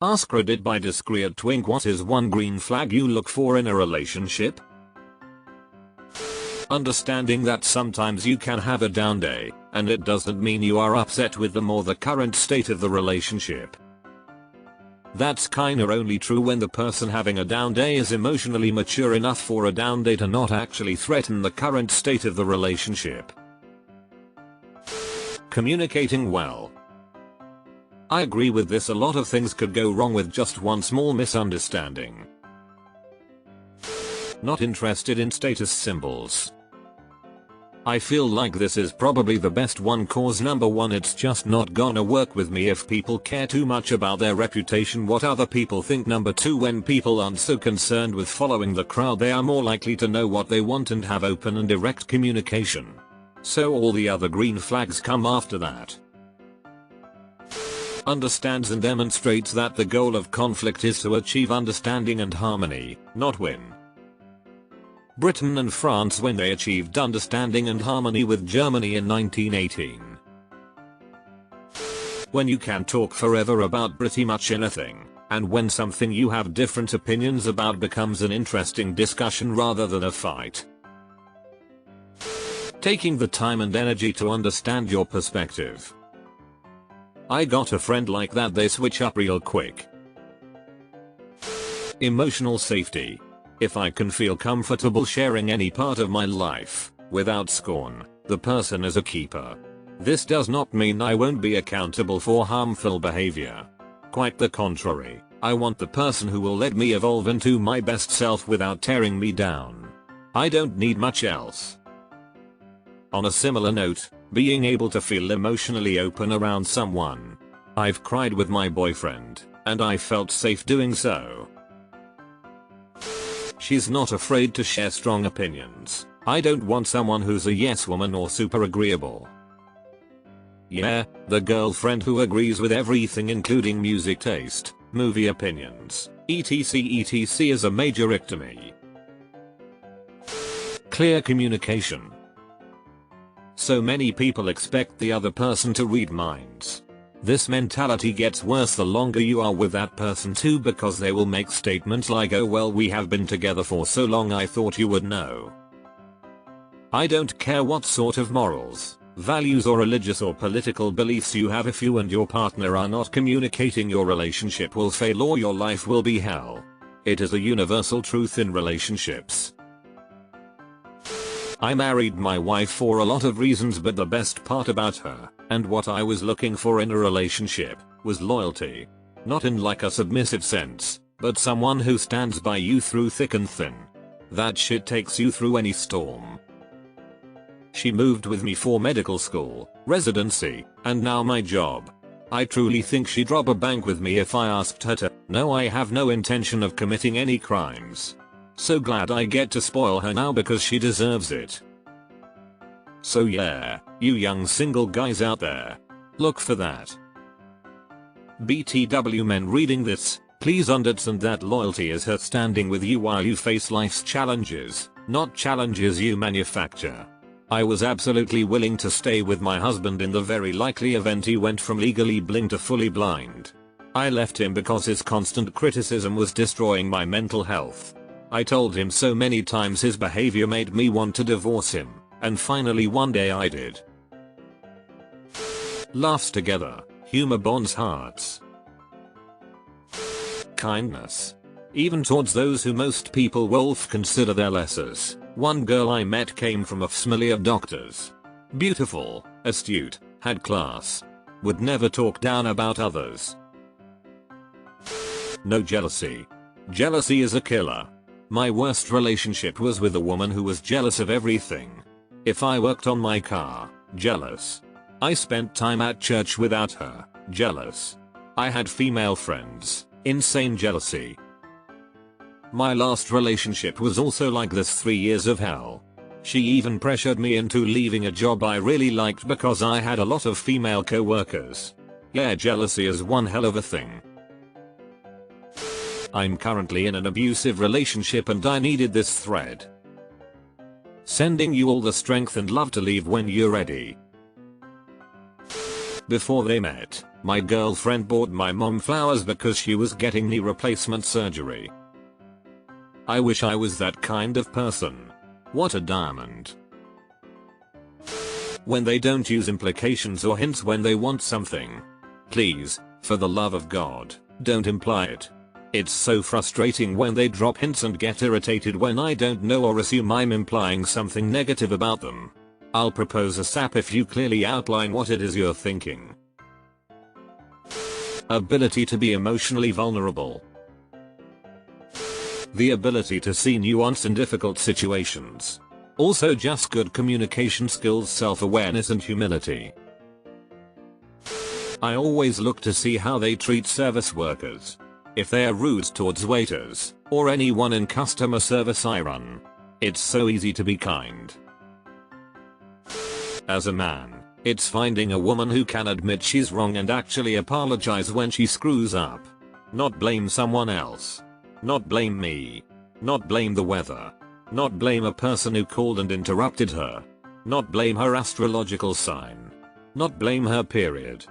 AskReddit by discreet twink. What is one green flag you look for in a relationship? Understanding that sometimes you can have a down day, and it doesn't mean you are upset with them or the current state of the relationship. That's kinda only true when the person having a down day is emotionally mature enough for a down day to not actually threaten the current state of the relationship. Communicating well. I agree with this. A lot of things could go wrong with just one small misunderstanding. Not interested in status symbols. I feel like this is probably the best one, cause number one, it's just not gonna work with me if people care too much about their reputation, what other people think. Number two, when people aren't so concerned with following the crowd, they are more likely to know what they want and have open and direct communication. So all the other green flags come after that. Understands and demonstrates that the goal of conflict is to achieve understanding and harmony, not win. Britain and France when they achieved understanding and harmony with Germany in 1918. When you can talk forever about pretty much anything, and when something you have different opinions about becomes an interesting discussion rather than a fight. Taking the time and energy to understand your perspective. I got a friend like that, they switch up real quick. Emotional safety. If I can feel comfortable sharing any part of my life, without scorn, the person is a keeper. This does not mean I won't be accountable for harmful behavior. Quite the contrary, I want the person who will let me evolve into my best self without tearing me down. I don't need much else. On a similar note, being able to feel emotionally open around someone. I've cried with my boyfriend, and I felt safe doing so. She's not afraid to share strong opinions. I don't want someone who's a yes woman or super agreeable. Yeah, the girlfriend who agrees with everything including music taste, movie opinions, etc is a major ick to me. Clear communication. So many people expect the other person to read minds. This mentality gets worse the longer you are with that person too, because they will make statements like, oh well, we have been together for so long, I thought you would know. I don't care what sort of morals, values or religious or political beliefs you have, if you and your partner are not communicating, your relationship will fail or your life will be hell. It is a universal truth in relationships. I married my wife for a lot of reasons, but the best part about her, and what I was looking for in a relationship, was loyalty. Not in like a submissive sense, but someone who stands by you through thick and thin. That shit takes you through any storm. She moved with me for medical school, residency, and now my job. I truly think she'd rob a bank with me if I asked her to. No, I have no intention of committing any crimes. So glad I get to spoil her now because she deserves it. So yeah, you young single guys out there, look for that. BTW men reading this, please understand that loyalty is her standing with you while you face life's challenges, not challenges you manufacture. I was absolutely willing to stay with my husband in the very likely event he went from legally blind to fully blind. I left him because his constant criticism was destroying my mental health. I told him so many times his behavior made me want to divorce him, and finally one day I did. Laughs together, humor bonds hearts. Kindness. Even towards those who most people will consider their lessers. One girl I met came from a family of doctors. Beautiful, astute, had class. Would never talk down about others. No jealousy. Jealousy is a killer. My worst relationship was with a woman who was jealous of everything. If I worked on my car, jealous. I spent time at church without her, jealous. I had female friends, insane jealousy. My last relationship was also like this, 3 years of hell. She even pressured me into leaving a job I really liked because I had a lot of female co-workers. Yeah, jealousy is one hell of a thing. I'm currently in an abusive relationship and I needed this thread. Sending you all the strength and love to leave when you're ready. Before they met, My girlfriend bought my mom flowers because she was getting knee replacement surgery. I wish I was that kind of person. What a diamond. When they don't use implications or hints when they want something. Please, for the love of God, don't imply it. It's so frustrating when they drop hints and get irritated when I don't know or assume I'm implying something negative about them. I'll propose a sap if you clearly outline what it is you're thinking. Ability to be emotionally vulnerable. The ability to see nuance in difficult situations. Also just good communication skills, self-awareness and humility. I always look to see how they treat service workers. If they are rude towards waiters, or anyone in customer service I run. It's so easy to be kind. As a man, it's finding a woman who can admit she's wrong and actually apologize when she screws up. Not blame someone else. Not blame me. Not blame the weather. Not blame a person who called and interrupted her. Not blame her astrological sign. Not blame her period.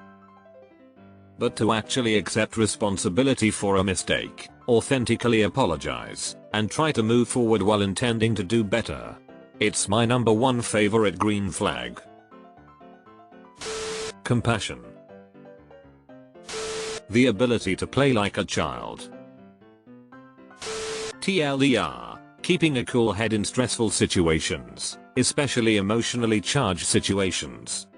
But to actually accept responsibility for a mistake, authentically apologize, and try to move forward while intending to do better. It's my #1 favorite green flag. Compassion. The ability to play like a child. TLDR, keeping a cool head in stressful situations, especially emotionally charged situations.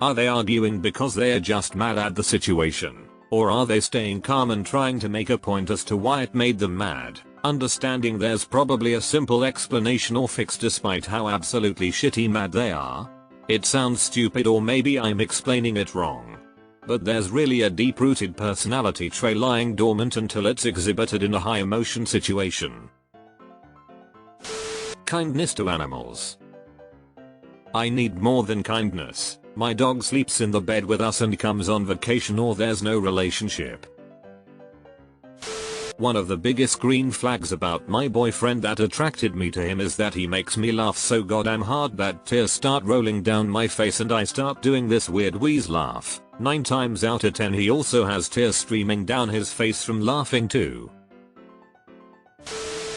Are they arguing because they are just mad at the situation? Or are they staying calm and trying to make a point as to why it made them mad, understanding there's probably a simple explanation or fix despite how absolutely shitty mad they are? It sounds stupid or maybe I'm explaining it wrong. But there's really a deep-rooted personality trait lying dormant until it's exhibited in a high emotion situation. Kindness to animals. I need more than kindness. My dog sleeps in the bed with us and comes on vacation or there's no relationship. One of the biggest green flags about my boyfriend that attracted me to him is that he makes me laugh so goddamn hard that tears start rolling down my face and I start doing this weird wheeze laugh. 9 times out of 10 he also has tears streaming down his face from laughing too.